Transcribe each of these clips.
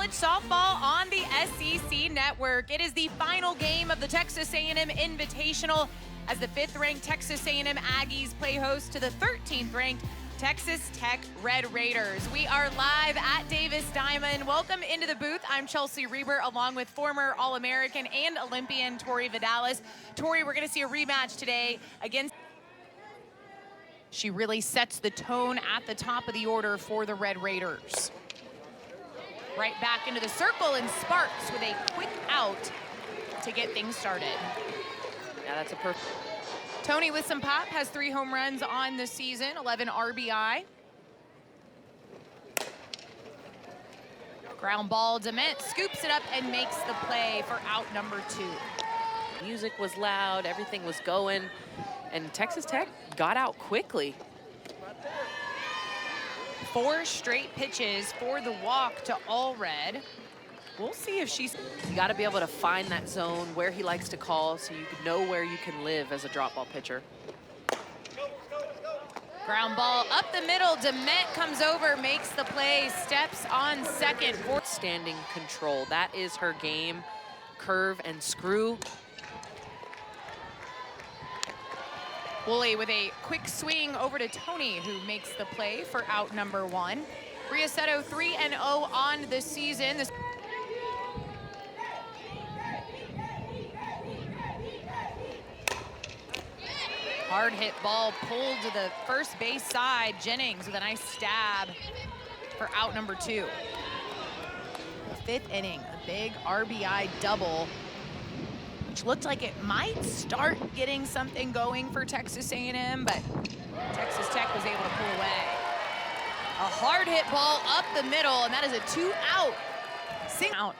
college softball on the SEC Network. It is the final game of the Texas A&M Invitational as the 5th-ranked Texas A&M Aggies play host to the 13th-ranked Texas Tech Red Raiders. We are live at Davis Diamond. Welcome into the booth. I'm Chelsea Reber, along with former All-American and Olympian Tori Vidalis. Tori, we're going to see a rematch today against... She really sets the tone at the top of the order for the Red Raiders. Right back into the circle, and Sparks with a quick out to get things started. Yeah, that's a perfect. Tony with some pop has 3 home runs on the season, 11 RBI. Ground ball, Dement scoops it up and makes the play for out number 2. Music was loud, everything was going, and Texas Tech got out quickly. 4 straight pitches for the walk to Allred. We'll see if she's... You got to be able to find that zone where he likes to call so you know where you can live as a drop ball pitcher. Ground ball up the middle. Dement comes over, makes the play, steps on second. Standing control. That is her game. Curve and screw. Woolley with a quick swing over to Tony, who makes the play for out number 1. Riasetto 3-0 on the season. Hard hit ball pulled to the first base side. Jennings with a nice stab for out number 2. The 5th inning, a big RBI double, which looked like it might start getting something going for Texas A&M, but Texas Tech was able to pull away. A hard hit ball up the middle, and that is a 2-out. Out.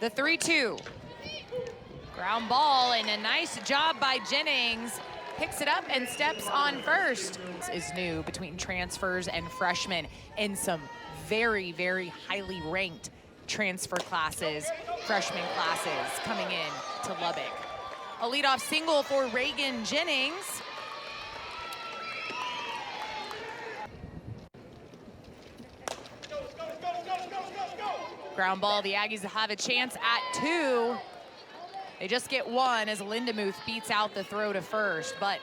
The 3-2. Ground ball, and a nice job by Jennings. Picks it up and steps on first. Is new between transfers and freshmen in some very, very highly ranked transfer classes, freshman classes coming in to Lubbock. A leadoff single for Reagan Jennings. Ground ball, the Aggies have a chance at 2. They just get 1 as Lindemuth beats out the throw to first, but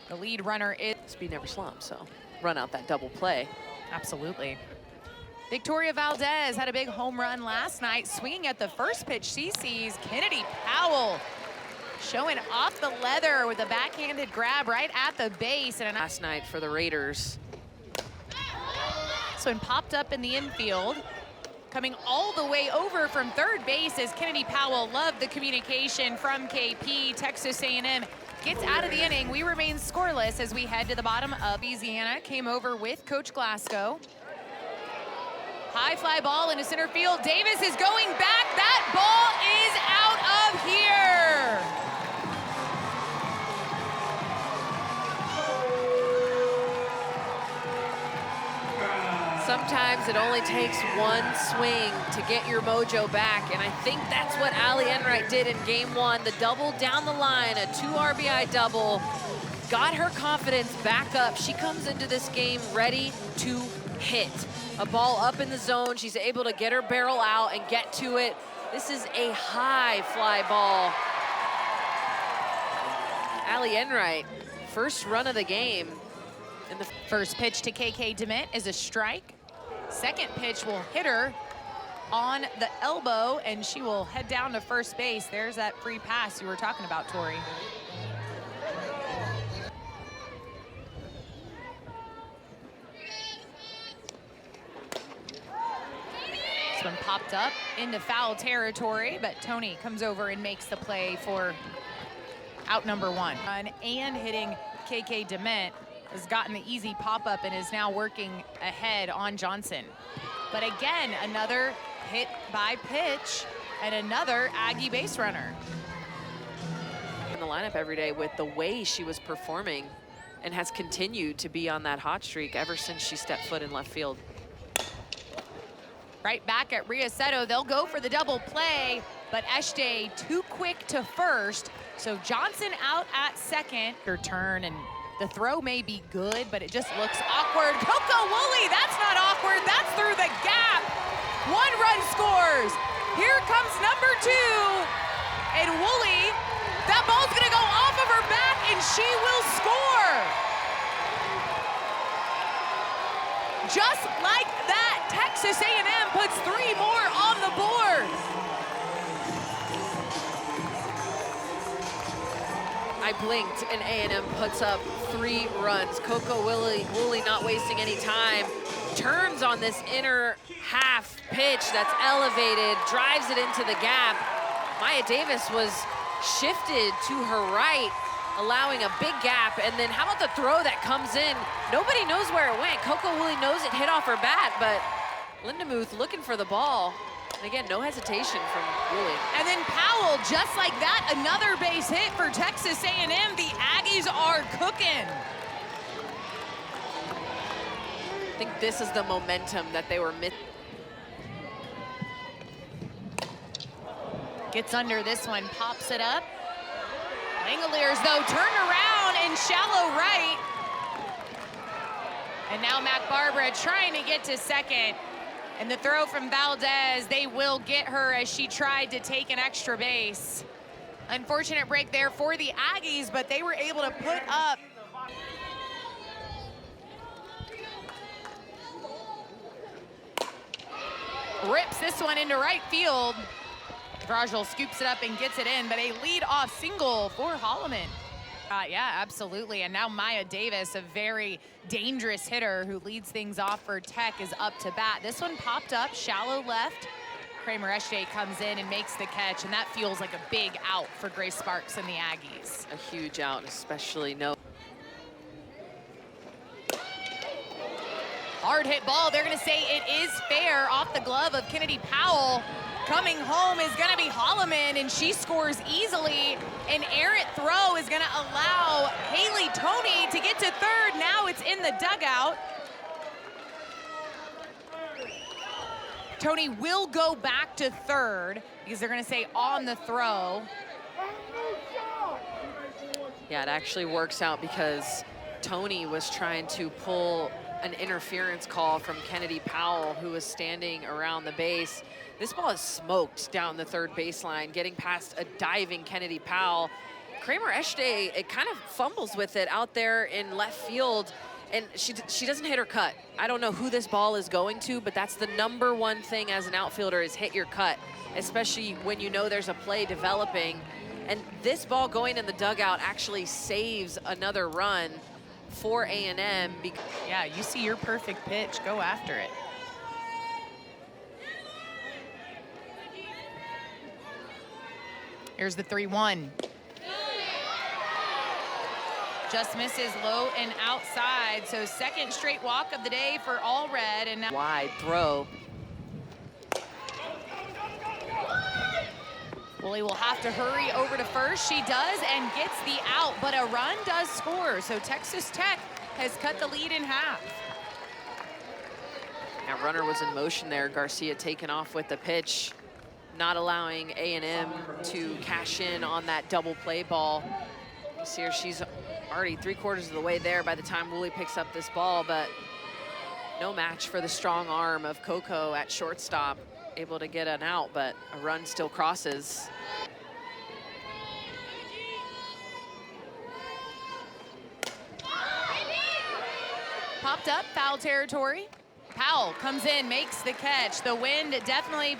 the lead runner is... Speed never slumps, so run out that double play. Absolutely. Victoria Valdez had a big home run last night, swinging at the first pitch she sees. Kennedy Powell showing off the leather with a backhanded grab right at the base. And last night for the Raiders. This one popped up in the infield. Coming all the way over from third base as Kennedy Powell loved the communication from KP. Texas A&M gets out of the inning. We remain scoreless as we head to the bottom of Louisiana. Came over with Coach Glasgow. High fly ball into center field. Davis is going back. That ball is out of here. Sometimes it only takes one swing to get your mojo back, and I think that's what Allie Enright did in game 1. The double down the line, a 2 RBI double, got her confidence back up. She comes into this game ready to hit. A ball up in the zone, she's able to get her barrel out and get to it. This is a high fly ball. Allie Enright, first run of the game. And the first pitch to KK Dement is a strike. Second pitch will hit her on the elbow, and she will head down to first base. There's that free pass you were talking about, Tori. This one popped up into foul territory, but Tony comes over and makes the play for out number 1. And hitting KK Dement has gotten the easy pop-up and is now working ahead on Johnson. But again, another hit by pitch and another Aggie base runner. In the lineup every day with the way she was performing and has continued to be on that hot streak ever since she stepped foot in left field. Right back at Riasetto, they'll go for the double play, but Eshte too quick to first. So Johnson out at second. Her turn, and the throw may be good, but it just looks awkward. Coco Woolley, that's not awkward. That's through the gap. 1 run scores. Here comes number 2. And Woolley, that ball's gonna go off of her back, and she will score. Just like that, Texas A&M puts 3 more on the board. I blinked and A&M puts up 3 runs. Coco Woolley not wasting any time. Turns on this inner half pitch that's elevated, drives it into the gap. Maya Davis was shifted to her right, allowing a big gap. And then how about the throw that comes in? Nobody knows where it went. Coco Woolley knows it hit off her bat, but Lindemuth looking for the ball. And again, no hesitation from Woolley. And then Powell, just like that, another base hit for Texas A&M. The Aggies are cooking. I think this is the momentum that they were missing. Gets under this one, pops it up. Langoliers, though, turn around and shallow right. And now Mac Barbara trying to get to second. And the throw from Valdez, they will get her as she tried to take an extra base. Unfortunate break there for the Aggies, but they were able to put up. Rips this one into right field. Dragel scoops it up and gets it in, but a lead-off single for Holloman. Yeah, absolutely. And now Maya Davis, a very dangerous hitter who leads things off for Tech, is up to bat. This one popped up, shallow left. Kramer Eshte comes in and makes the catch, and that feels like a big out for Grace Sparks and the Aggies. A huge out, especially no. Hard hit ball. They're going to say it is fair off the glove of Kennedy Powell. Coming home is going to be Holloman, and she scores easily. An errant throw is going to allow Haley Toney to get to third. Now it's in the dugout. Toney will go back to third because they're going to say on the throw. Yeah, it actually works out because Toney was trying to pull an interference call from Kennedy Powell, who was standing around the base. This ball is smoked down the third baseline, getting past a diving Kennedy Powell. Kramer Eshte, it kind of fumbles with it out there in left field, and she doesn't hit her cut. I don't know who this ball is going to, but that's the #1 thing as an outfielder is hit your cut, especially when you know there's a play developing. And this ball going in the dugout actually saves another run for A&M. Yeah, you see your perfect pitch, go after it. Here's the 3-1. Just misses low and outside. So second straight walk of the day for All Red. And now wide throw. Woolley will have to hurry over to first. She does and gets the out, but a run does score. So Texas Tech has cut the lead in half. Now runner was in motion there. Garcia taken off with the pitch, not allowing A&M to cash in on that double play ball. You see her, she's already 3/4 of the way there by the time Woolley picks up this ball, but no match for the strong arm of Coco at shortstop. Able to get an out, but a run still crosses. Popped up, foul territory. Powell comes in, makes the catch. The wind definitely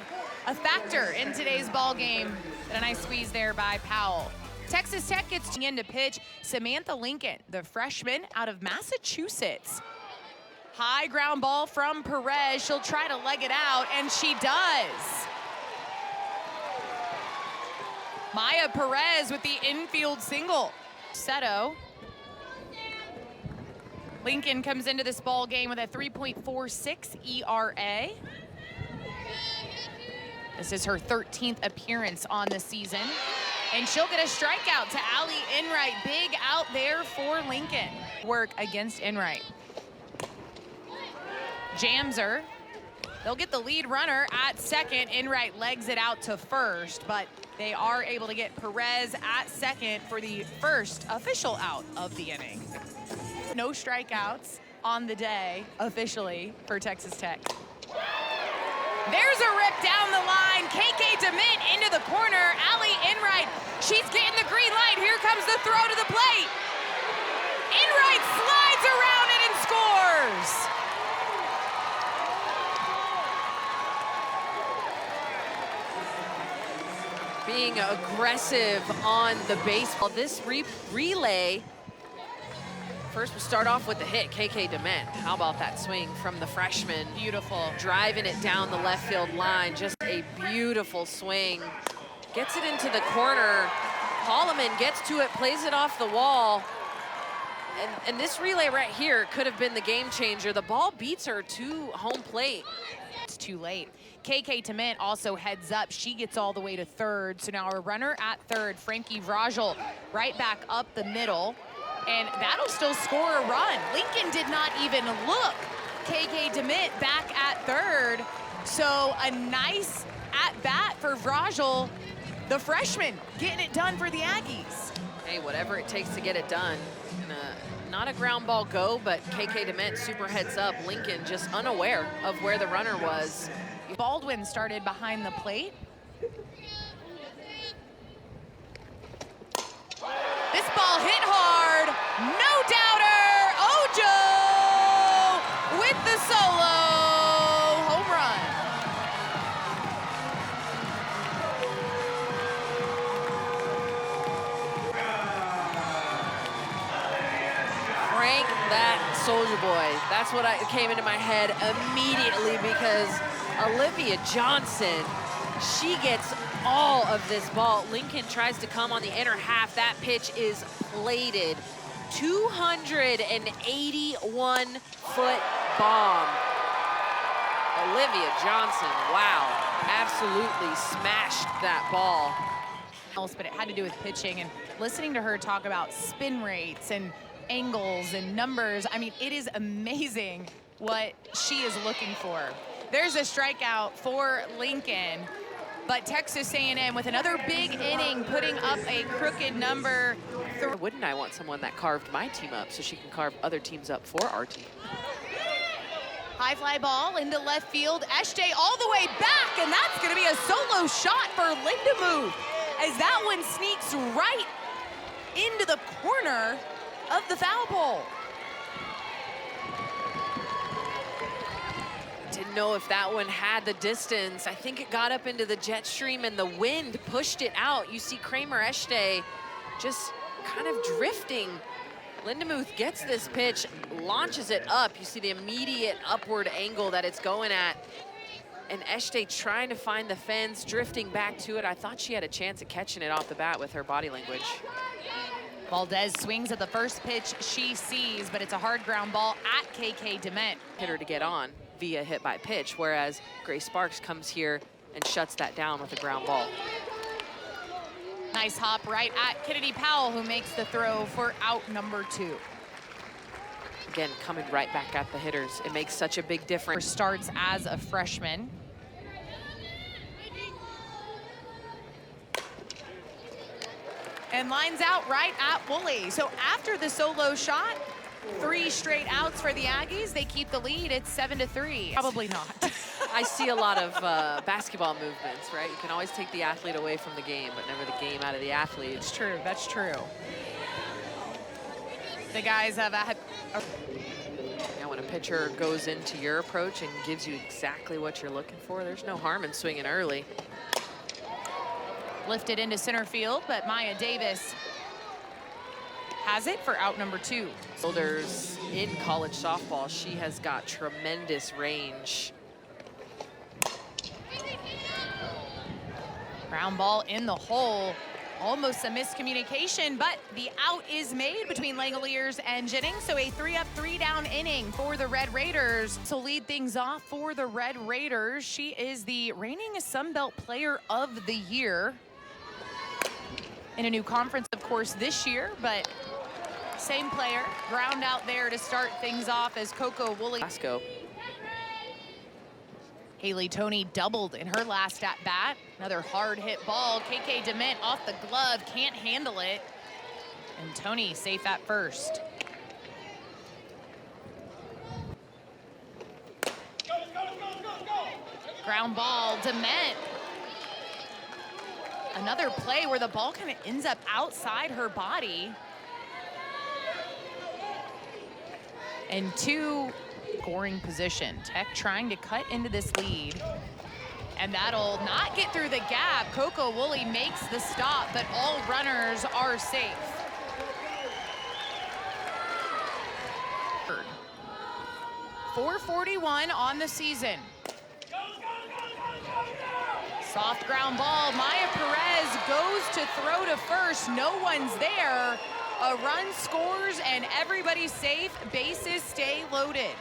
a factor in today's ball game. But a nice squeeze there by Powell. Texas Tech gets in to pitch Samantha Lincoln, the freshman out of Massachusetts. High ground ball from Perez. She'll try to leg it out, and she does. Maya Perez with the infield single. Seto. Lincoln comes into this ball game with a 3.46 ERA. This is her 13th appearance on the season. And she'll get a strikeout to Allie Enright. Big out there for Lincoln. Work against Enright. Jams her. They'll get the lead runner at second. Enright legs it out to first, but They are able to get Perez at second for the first official out of the inning. No strikeouts on the day officially for Texas Tech. There's a rip down the line. KK DeMint into the corner. Ali Enright, she's getting the green light. Here comes the throw to the plate. Enright slides around it and scores. Being aggressive on the baseball. This relay, first we'll start off with the hit, KK DeMint. How about that swing from the freshman? Beautiful. Driving it down the left field line, just a beautiful swing. Gets it into the corner. Holloman gets to it, plays it off the wall. And this relay right here could have been the game changer. The ball beats her to home plate. It's too late. KK DeMint also heads up. She gets all the way to third. So now our runner at third, Frankie Vrajel, right back up the middle. And that'll still score a run. Lincoln did not even look. KK DeMint back at third. So a nice at-bat for Vrajel, the freshman, getting it done for the Aggies. Hey, whatever it takes to get it done. Not a ground ball go, but KK DeMint super heads up. Lincoln just unaware of where the runner was. Baldwin started behind the plate. This ball hit hard, no doubter. Ojo with the solo home run. Frank, that soldier boy. That's what came into my head immediately, because Olivia Johnson, she gets all of this ball. Lincoln tries to come on the inner half. That pitch is plated. 281-foot bomb. Olivia Johnson, wow, absolutely smashed that ball. But it had to do with pitching, and listening to her talk about spin rates and angles and numbers. I mean, it is amazing what she is looking for. There's a strikeout for Lincoln, but Texas A&M with another big inning, putting up a crooked number. Wouldn't I want someone that carved my team up so she can carve other teams up for our team? High fly ball into left field. Eshte all the way back, and that's going to be a solo shot for Lindemuth, as that one sneaks right into the corner of the foul pole. Didn't know if that one had the distance. I think it got up into the jet stream and the wind pushed it out. You see Kramer Eshte just kind of drifting. Lindemuth gets this pitch, launches it up. You see the immediate upward angle that it's going at. And Eshte trying to find the fence, drifting back to it. I thought she had a chance at catching it off the bat with her body language. Valdez swings at the first pitch she sees, but it's a hard ground ball at KK DeMint. Hitter to get on via hit by pitch, whereas Grace Sparks comes here and shuts that down with a ground ball. Nice hop right at Kennedy Powell, who makes the throw for out number 2. Again, coming right back at the hitters. It makes such a big difference. Starts as a freshman. And lines out right at Woolley. So after the solo shot, 3 straight outs for the Aggies. They keep the lead. It's 7-3. Probably not. I see a lot of basketball movements, right? You can always take the athlete away from the game, but never the game out of the athlete. It's true. That's true. The guys have had. Yeah, when a pitcher goes into your approach and gives you exactly what you're looking for, there's no harm in swinging early. Lifted into center field, but Maya Davis has it for out number 2. Shoulders in college softball, she has got tremendous range. Ground ball in the hole. Almost a miscommunication, but the out is made between Langoliers and Jennings. So a 3-up, 3-down inning for the Red Raiders. To lead things off for the Red Raiders, she is the reigning Sun Belt Player of the Year. In a new conference, of course, this year, but same player. Ground out there to start things off as Coco Woolley. Glasgow. Haley Toney doubled in her last at bat. Another hard hit ball. KK DeMint off the glove, can't handle it. And Toney safe at first. Ground ball, DeMint. Another play where the ball kind of ends up outside her body. And two, scoring position. Tech trying to cut into this lead. And that'll not get through the gap. Coco Woolley makes the stop, but all runners are safe. 441 on the season. Soft ground ball. Maya Perez goes to throw to first. No one's there. A run scores and everybody's safe. Bases stay loaded.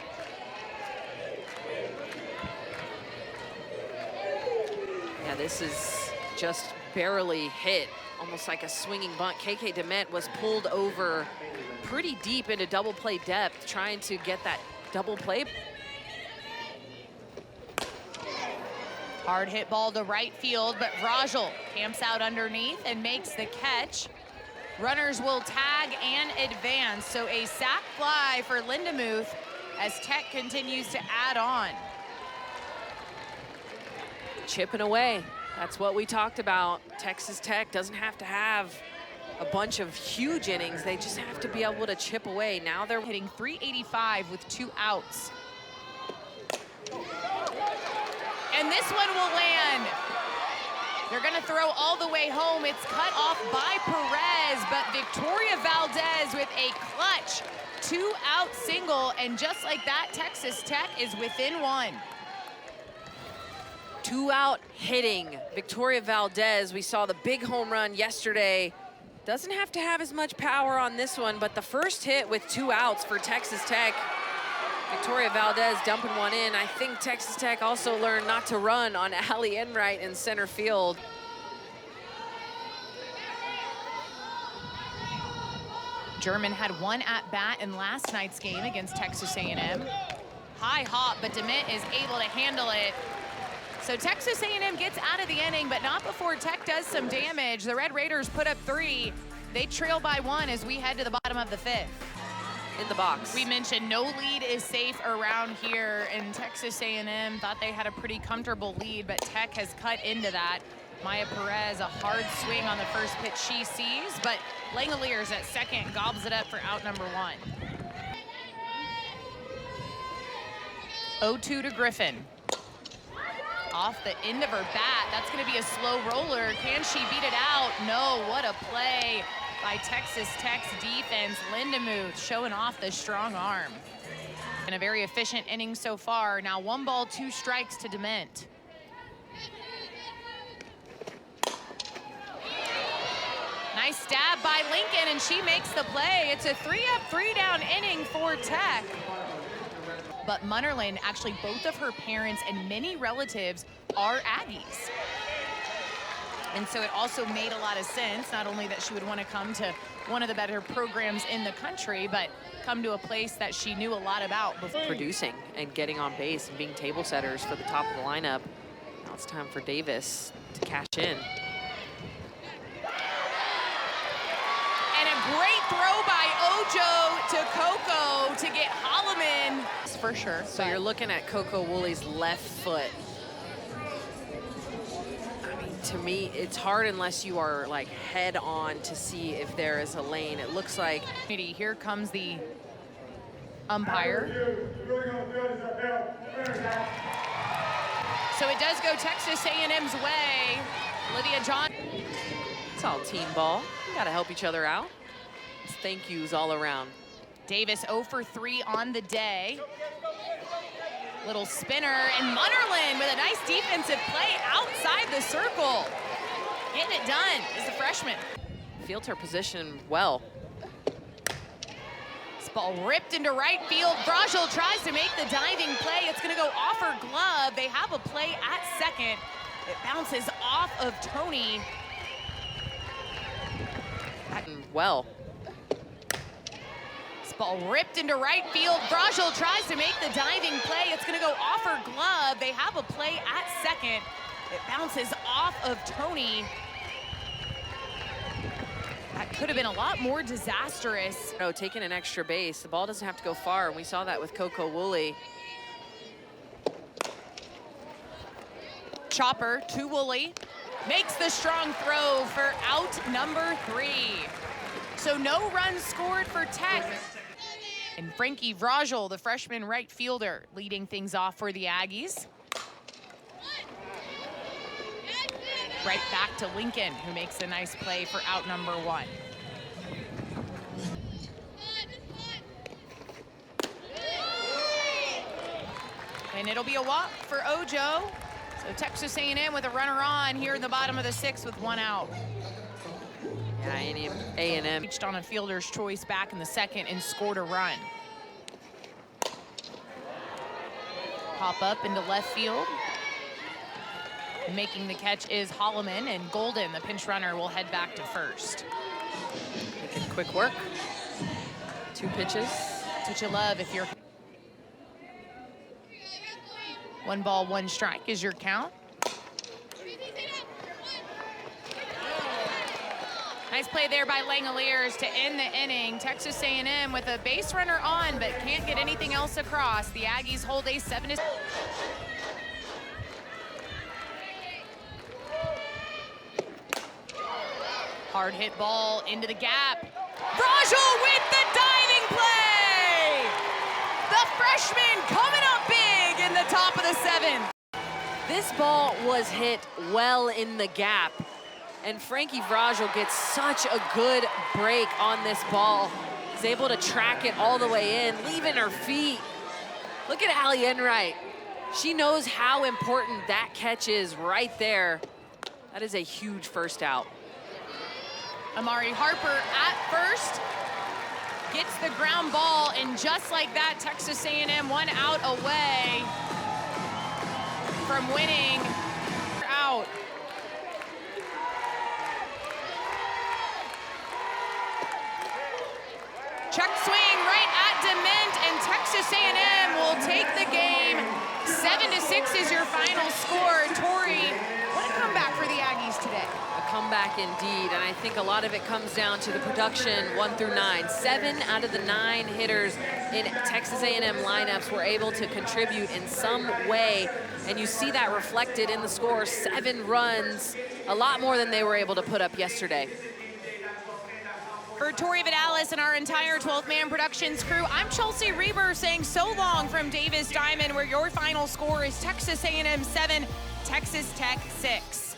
Yeah, this is just barely hit, almost like a swinging bunt. KK DeMint was pulled over pretty deep into double play depth, trying to get that double play. Hard hit ball to right field, but Vrajel camps out underneath and makes the catch. Runners will tag and advance, so a sac fly for Lindemuth as Tech continues to add on. Chipping away, that's what we talked about. Texas Tech doesn't have to have a bunch of huge innings, they just have to be able to chip away. Now they're hitting .385 with 2 outs. And this one will land. They're gonna throw all the way home. It's cut off by Perez, but Victoria Valdez with a clutch 2-out single, and just like that, Texas Tech is within 1. 2-out hitting. Victoria Valdez, we saw the big home run yesterday. Doesn't have to have as much power on this one, but the first hit with 2 outs for Texas Tech. Victoria Valdez dumping one in. I think Texas Tech also learned not to run on Allie Enright in center field. German had 1 at-bat in last night's game against Texas A&M. High hop, but DeMint is able to handle it. So Texas A&M gets out of the inning, but not before Tech does some damage. The Red Raiders put up 3. They trail by 1 as we head to the bottom of the 5th. In the box. We mentioned no lead is safe around here, and Texas A&M thought they had a pretty comfortable lead, but Tech has cut into that. Maya Perez, a hard swing on the first pitch she sees, but Langoliers at second gobbles it up for out number 1. 0-2 to Griffin. Off the end of her bat, that's gonna be a slow roller. Can she beat it out? No, what a play by Texas Tech's defense. Lindemuth showing off the strong arm. And a very efficient inning so far. Now 1 ball, 2 strikes to DeMint. Nice stab by Lincoln, and she makes the play. It's a 3-up, 3-down inning for Tech. But Munnerlyn, actually both of her parents and many relatives are Aggies. And so it also made a lot of sense, not only that she would want to come to one of the better programs in the country, but come to a place that she knew a lot about before. Producing and getting on base and being table setters for the top of the lineup. Now it's time for Davis to cash in. And a great throw by Ojo to Coco to get Holloman. For sure. So you're looking at Coco Woolley's left foot. To me, it's hard unless you are like head on to see if there is a lane. It looks like. Here comes the umpire. So it does go Texas A&M's way. Lydia John. It's all team ball. You gotta help each other out. It's thank yous all around. Davis 0 for 3 on the day. Little spinner, and Munnerlyn with a nice defensive play outside the circle. Getting it done is the freshman. Fields her position well. This ball ripped into right field. Vrajel tries to make the diving play. It's gonna go off her glove. They have a play at second. It bounces off of Toney. Well. This Ball ripped into right field. Vrajul tries to make the diving play. It's gonna go off her glove. They have a play at second. It bounces off of Tony. That could have been a lot more disastrous. No, taking an extra base. The ball doesn't have to go far, and we saw that with Coco Woolley. Chopper to Woolley. Makes the strong throw for out number 3. So no runs scored for Tech. And Frankie Vrajul, the freshman right fielder, leading things off for the Aggies. Right back to Lincoln, who makes a nice play for out number 1. And it'll be a walk for Ojo. So Texas A&M with a runner on here in the bottom of the 6th with 1 out. Yeah, A&M Reached on a fielder's choice back in the 2nd and scored a run. Pop up into left field. Making the catch is Holloman, and Golden, the pinch runner, will head back to first. making quick work. 2 pitches. That's what you love if you're... 1 ball, 1 strike is your count. Nice play there by Langoliers to end the inning. Texas A&M with a base runner on, but can't get anything else across. The Aggies hold a 7-6. Hard hit ball into the gap. Vrajul with the diving play! The freshman coming up big in the top of the 7th. This ball was hit well in the gap, and Frankie Vrajul gets such a good break on this ball. He's able to track it all the way in, leaving her feet. Look at Allie Enright. She knows how important that catch is right there. That is a huge first out. Amari Harper at first, gets the ground ball, and just like that, Texas A&M 1 out away from winning. Out. Check swing right at Dement, and Texas A&M will take the game. 7-6 is your final score. Tori, what a comeback for the Aggies today. Comeback indeed, and I think a lot of it comes down to the production 1 through 9. 7 out of the 9 hitters in Texas A&M lineups were able to contribute in some way, and you see that reflected in the score. 7 runs, a lot more than they were able to put up yesterday. For Tori Vidalis and our entire 12th Man Productions crew, I'm Chelsea Reber saying so long from Davis Diamond, where your final score is Texas A&M 7, Texas Tech 6.